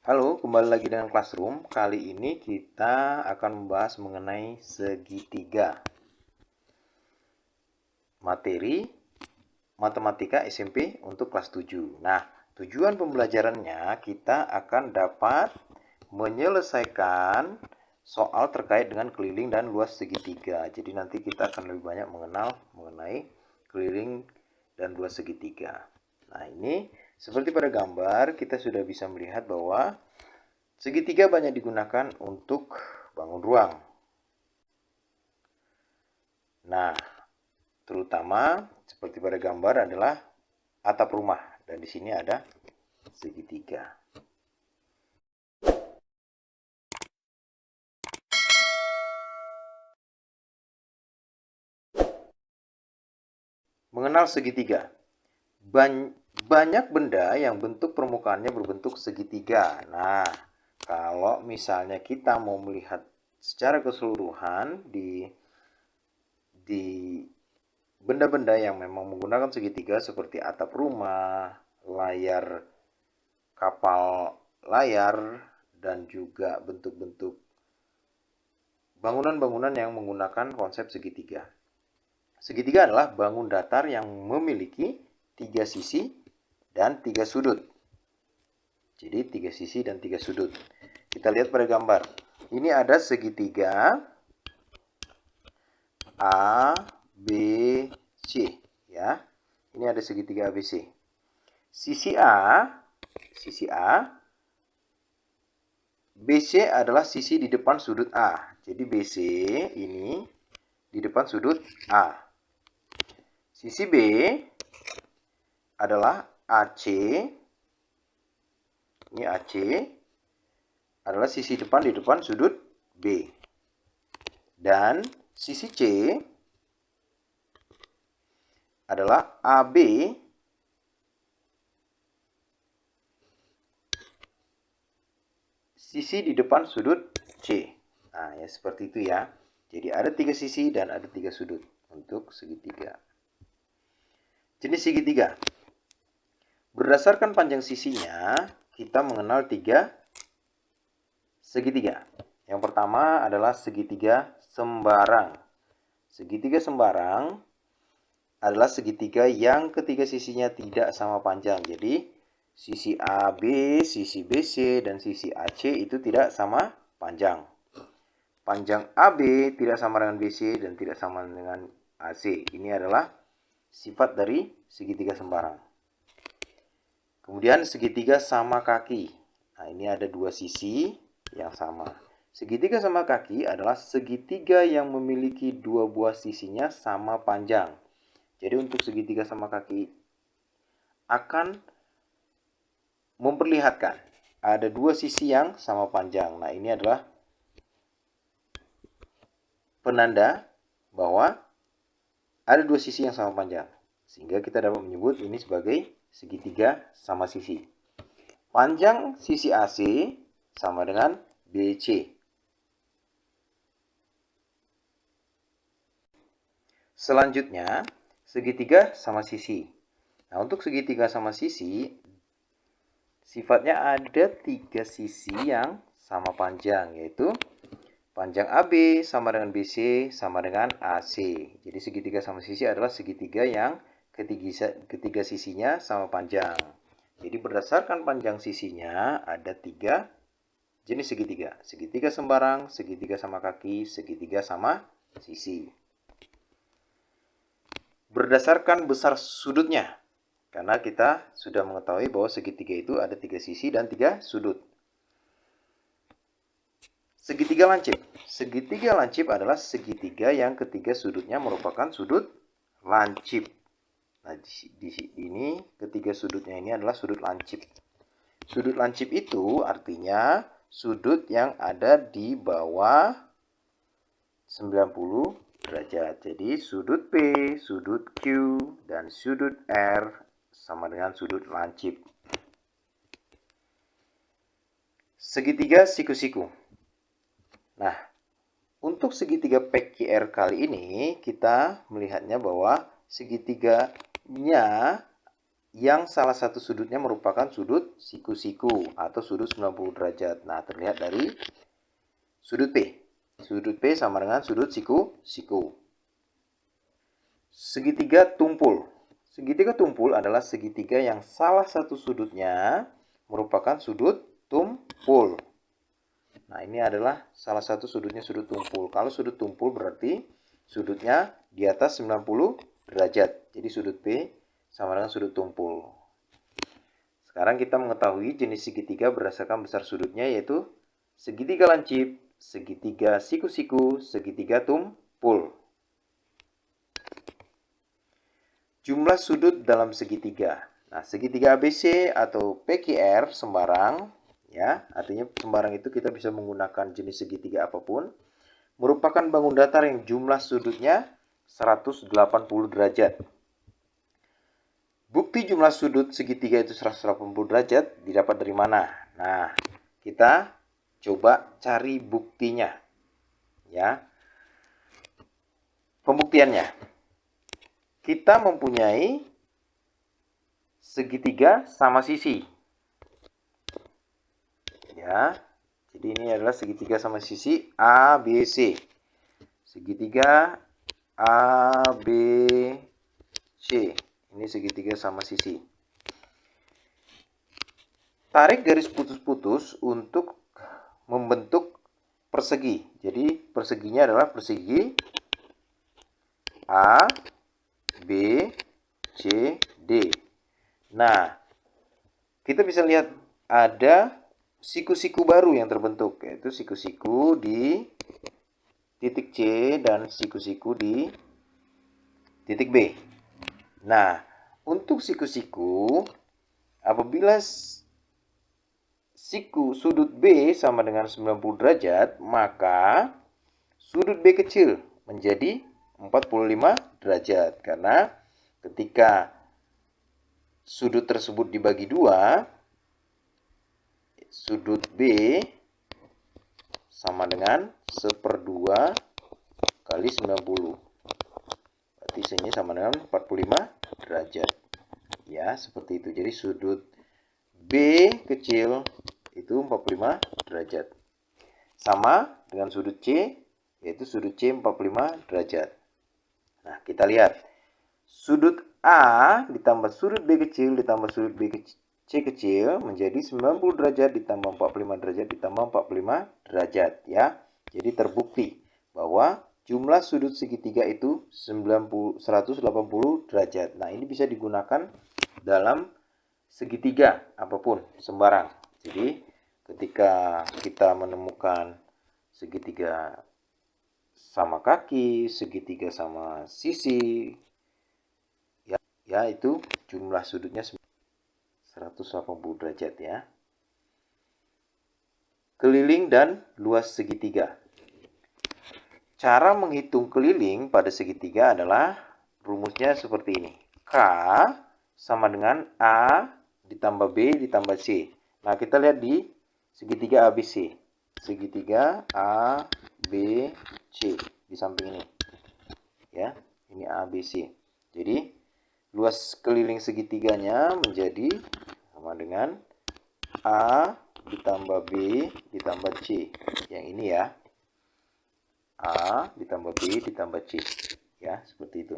Halo, kembali lagi dengan Classroom. Kali ini kita akan membahas mengenai segitiga. Materi Matematika SMP untuk kelas 7. Nah, tujuan pembelajarannya kita akan dapat menyelesaikan soal terkait dengan keliling dan luas segitiga. Jadi nanti kita akan lebih banyak mengenal mengenai keliling dan luas segitiga. Nah, ini seperti pada gambar kita sudah bisa melihat bahwa segitiga banyak digunakan untuk bangun ruang. Nah, terutama seperti pada gambar adalah atap rumah, dan di sini ada segitiga. Mengenal segitiga. Banyak benda yang bentuk permukaannya berbentuk segitiga. Nah, kalau misalnya kita mau melihat secara keseluruhan di benda-benda yang memang menggunakan segitiga seperti atap rumah, layar kapal layar, dan juga bentuk-bentuk bangunan-bangunan yang menggunakan konsep segitiga. Segitiga adalah bangun datar yang memiliki 3 sisi dan 3 sudut. Jadi 3 sisi dan 3 sudut. Kita lihat pada gambar. Ini ada segitiga A, B, C. Ya. Ini ada segitiga ABC. Sisi A, BC adalah sisi di depan sudut A. Jadi BC ini di depan sudut A. Sisi B adalah AC. Ini AC adalah sisi depan di depan sudut B. Dan sisi C adalah AB sisi di depan sudut C. Nah, ya seperti itu ya. Jadi ada 3 sisi dan ada 3 sudut untuk segitiga. Jenis segitiga. Berdasarkan panjang sisinya, kita mengenal 3 segitiga. Yang pertama adalah segitiga sembarang. Segitiga sembarang adalah segitiga yang ketiga sisinya tidak sama panjang. Jadi sisi AB, sisi BC, dan sisi AC itu tidak sama panjang. Panjang AB tidak sama dengan BC dan tidak sama dengan AC. Ini adalah sifat dari segitiga sembarang. Kemudian segitiga sama kaki. Nah, ini ada 2 sisi yang sama. Segitiga sama kaki adalah segitiga yang memiliki 2 buah sisinya sama panjang. Jadi untuk segitiga sama kaki akan memperlihatkan ada 2 sisi yang sama panjang. Nah, ini adalah penanda bahwa ada 2 sisi yang sama panjang. Sehingga kita dapat menyebut ini sebagai segitiga sama sisi. Panjang sisi AC sama dengan BC. Selanjutnya, segitiga sama sisi. Nah, untuk segitiga sama sisi, sifatnya ada 3 sisi yang sama panjang, yaitu panjang AB sama dengan BC sama dengan AC. Jadi segitiga sama sisi adalah segitiga yang ketiga sisinya sama panjang. Jadi berdasarkan panjang sisinya ada 3 jenis segitiga. Segitiga sembarang, segitiga sama kaki, segitiga sama sisi. Berdasarkan besar sudutnya. Karena kita sudah mengetahui bahwa segitiga itu ada 3 sisi dan 3 sudut. Segitiga lancip. Segitiga lancip adalah segitiga yang ketiga sudutnya merupakan sudut lancip. Nah, di ini ketiga sudutnya ini adalah sudut lancip. Sudut lancip itu artinya sudut yang ada di bawah 90 derajat. Jadi sudut P, sudut Q, dan sudut R sama dengan sudut lancip. Segitiga siku-siku. Nah, untuk segitiga PQR kali ini kita melihatnya bahwa segitiganya yang salah satu sudutnya merupakan sudut siku-siku atau sudut 90 derajat. Nah, terlihat dari sudut P. Sudut P sama dengan sudut siku-siku. Segitiga tumpul. Segitiga tumpul adalah segitiga yang salah satu sudutnya merupakan sudut tumpul. Nah, ini adalah salah satu sudutnya sudut tumpul. Kalau sudut tumpul berarti sudutnya di atas 90 derajat. Jadi sudut P sama dengan sudut tumpul. Sekarang kita mengetahui jenis segitiga berdasarkan besar sudutnya, yaitu segitiga lancip, segitiga siku-siku, segitiga tumpul. Jumlah sudut dalam segitiga. Nah, segitiga ABC atau PQR sembarang, ya, artinya sembarang itu kita bisa menggunakan jenis segitiga apapun, merupakan bangun datar yang jumlah sudutnya 180 derajat. Bukti jumlah sudut segitiga itu 180 derajat didapat dari mana? Nah, kita coba cari buktinya. Ya. Pembuktiannya. Kita mempunyai segitiga sama sisi. Ya. Jadi ini adalah segitiga sama sisi ABC. Segitiga ABC. Ini segitiga sama sisi. Tarik garis putus-putus untuk membentuk persegi. Jadi perseginya adalah persegi A, B, C, D. Nah, kita bisa lihat ada siku-siku baru yang terbentuk, yaitu siku-siku di titik C dan siku-siku di titik B. Nah, untuk siku-siku, apabila siku sudut B sama dengan 90 derajat, maka sudut B kecil menjadi 45 derajat. Karena ketika sudut tersebut dibagi dua, sudut B sama dengan 1/2 kali 90. Berarti sini sama dengan 45 derajat. Ya, seperti itu. Jadi sudut B kecil itu 45 derajat. Sama dengan sudut C, yaitu sudut C 45 derajat. Nah, kita lihat. Sudut A ditambah sudut B kecil ditambah sudut C kecil menjadi 90 derajat ditambah 45 derajat ditambah 45 derajat, ya. Jadi terbukti bahwa jumlah sudut segitiga itu 180 derajat. Nah, ini bisa digunakan dalam segitiga apapun, sembarang. Jadi ketika kita menemukan segitiga sama kaki, segitiga sama sisi, ya itu jumlah sudutnya 180 derajat, ya. Keliling dan luas segitiga. Cara menghitung keliling pada segitiga adalah rumusnya seperti ini. K sama dengan A ditambah B ditambah C. Nah, kita lihat di segitiga ABC. Segitiga A, B, C di samping ini. Ya, ini ABC. Jadi, luas keliling segitiganya menjadi sama dengan A ditambah B ditambah C. Yang ini ya. A ditambah B ditambah C. Ya, seperti itu.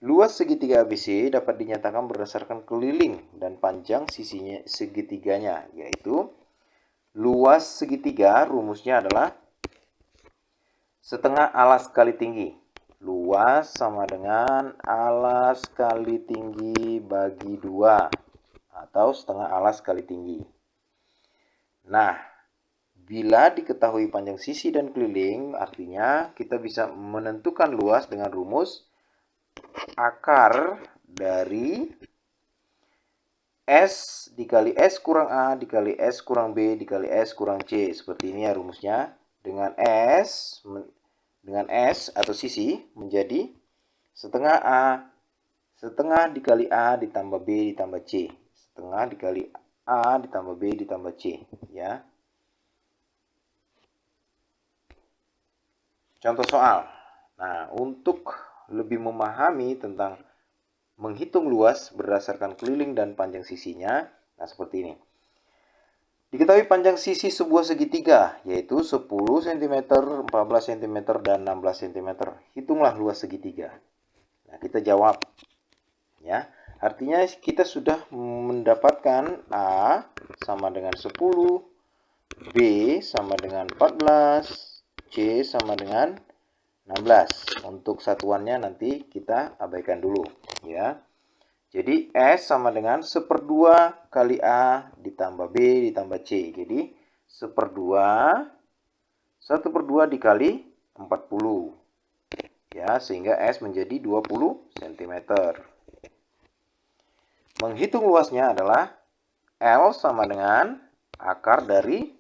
Luas segitiga ABC dapat dinyatakan berdasarkan keliling dan panjang sisinya segitiganya, yaitu luas segitiga rumusnya adalah setengah alas kali tinggi. Luas sama dengan alas kali tinggi bagi 2 atau setengah alas kali tinggi. Nah, bila diketahui panjang sisi dan keliling, artinya kita bisa menentukan luas dengan rumus akar dari S dikali S kurang A dikali S kurang B dikali S kurang C. Seperti ini ya rumusnya. Dengan S atau sisi menjadi setengah A, setengah dikali A ditambah B ditambah C. Setengah dikali A ditambah B ditambah C. Ya. Contoh soal. Nah, untuk lebih memahami tentang menghitung luas berdasarkan keliling dan panjang sisinya. Nah, seperti ini. Diketahui panjang sisi sebuah segitiga, yaitu 10 cm, 14 cm, dan 16 cm. Hitunglah luas segitiga. Nah, kita jawab. Ya, artinya kita sudah mendapatkan A sama dengan 10, B sama dengan 14, C sama dengan 16. Untuk satuannya nanti kita abaikan dulu, ya. Jadi S sama dengan 1/2 kali A ditambah B ditambah C. Jadi 1/2 dikali 40. Ya, sehingga S menjadi 20 cm. Menghitung luasnya adalah L sama dengan akar dari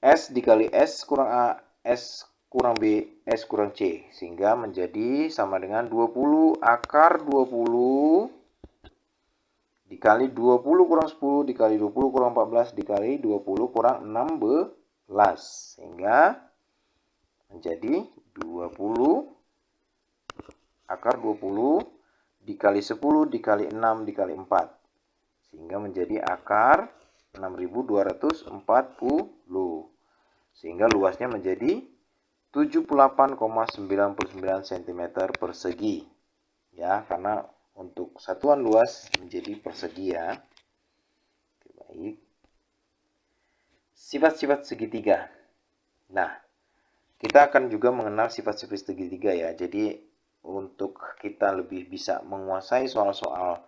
S dikali S kurang A, S kurang B, S kurang C. Sehingga menjadi sama dengan 20 akar 20 dikali 20 kurang 10 dikali 20 kurang 14 dikali 20 kurang 16. Sehingga menjadi 20 akar 20 dikali 10 dikali 6 dikali 4. Sehingga menjadi akar 6240. Sehingga luasnya menjadi 78,99 cm persegi. Ya, karena untuk satuan luas menjadi persegi ya. Baik. Sifat-sifat segitiga. Nah, kita akan juga mengenal sifat-sifat segitiga ya. Jadi untuk kita lebih bisa menguasai soal-soal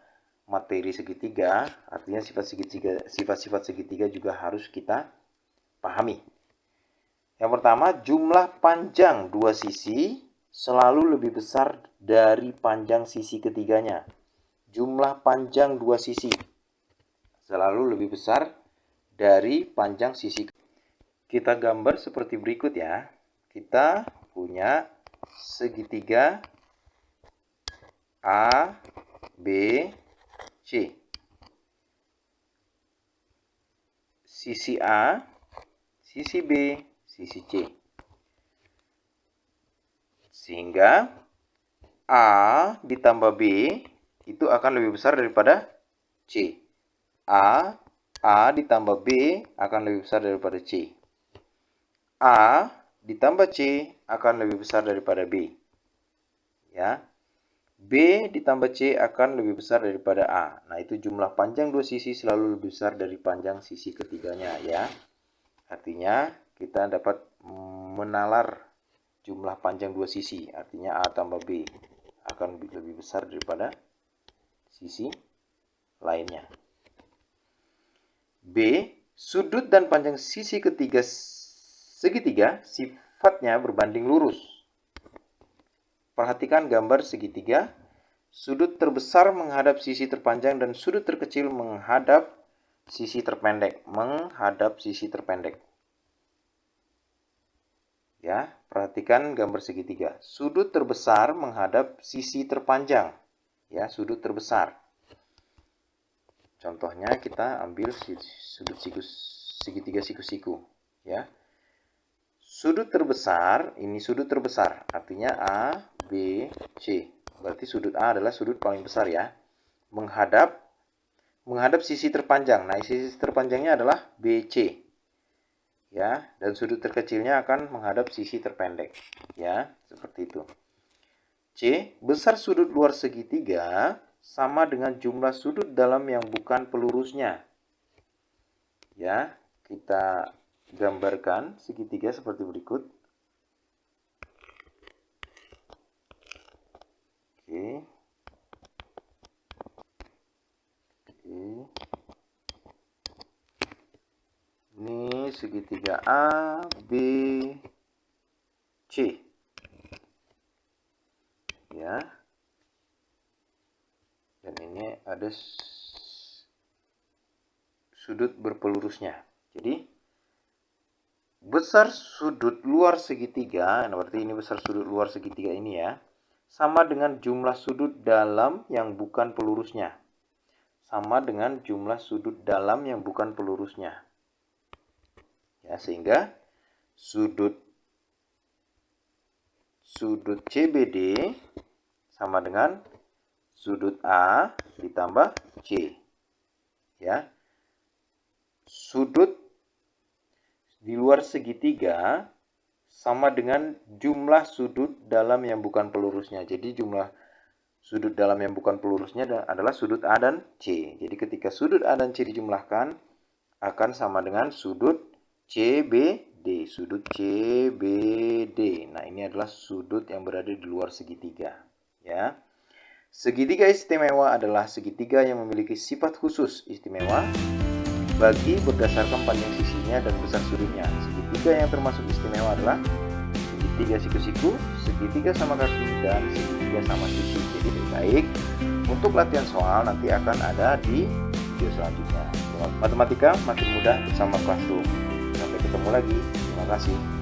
materi segitiga, artinya sifat-sifat segitiga juga harus kita pahami. Yang pertama, jumlah panjang dua sisi selalu lebih besar dari panjang sisi ketiganya. Jumlah panjang dua sisi selalu lebih besar dari panjang sisi. Kita gambar seperti berikut ya. Kita punya segitiga A, B, C. Sisi A, sisi B, sisi C. Sehingga A ditambah B itu akan lebih besar daripada C. A ditambah B akan lebih besar daripada C. A ditambah C akan lebih besar daripada B. Ya. B ditambah C akan lebih besar daripada A. Nah, itu jumlah panjang dua sisi selalu lebih besar dari panjang sisi ketiganya ya. Artinya kita dapat menalar jumlah panjang dua sisi. Artinya A tambah B akan lebih besar daripada sisi lainnya. B, sudut dan panjang sisi segitiga sifatnya berbanding lurus. Perhatikan gambar segitiga. Sudut terbesar menghadap sisi terpanjang dan sudut terkecil menghadap sisi terpendek. Ya, perhatikan gambar segitiga. Sudut terbesar menghadap sisi terpanjang. Ya, sudut terbesar. Contohnya kita ambil sudut segitiga siku-siku. Ya. Sudut terbesar, ini sudut terbesar. Artinya A, B, C. Berarti sudut A adalah sudut paling besar ya. Menghadap sisi terpanjang. Nah, sisi terpanjangnya adalah BC. Ya, dan sudut terkecilnya akan menghadap sisi terpendek. Ya, seperti itu. C, besar sudut luar segitiga sama dengan jumlah sudut dalam yang bukan pelurusnya. Ya, kita gambarkan segitiga seperti berikut. Oke. Ini segitiga A, B, C. Ya. Dan ini ada sudut berpelurusnya. Jadi besar sudut luar segitiga, nah berarti ini besar sudut luar segitiga ini ya, sama dengan jumlah sudut dalam yang bukan pelurusnya. Sama dengan jumlah sudut dalam yang bukan pelurusnya. Ya, sehingga sudut CBD sama dengan sudut A ditambah C. Ya. Sudut di luar segitiga sama dengan jumlah sudut dalam yang bukan pelurusnya. Jadi jumlah sudut dalam yang bukan pelurusnya adalah sudut A dan C. Jadi ketika sudut A dan C dijumlahkan akan sama dengan sudut CBD. Sudut CBD. Nah, ini adalah sudut yang berada di luar segitiga. Ya. Segitiga istimewa adalah segitiga yang memiliki sifat khusus istimewa bagi berdasarkan panjang sisinya dan besar sudutnya. Segitiga yang termasuk istimewa adalah segitiga siku-siku, segitiga sama kaki, dan segitiga sama sisi. Jadi lebih baik untuk latihan soal nanti akan ada di video selanjutnya. Matematika makin mudah bersama Classroom. Sampai ketemu lagi. Terima kasih.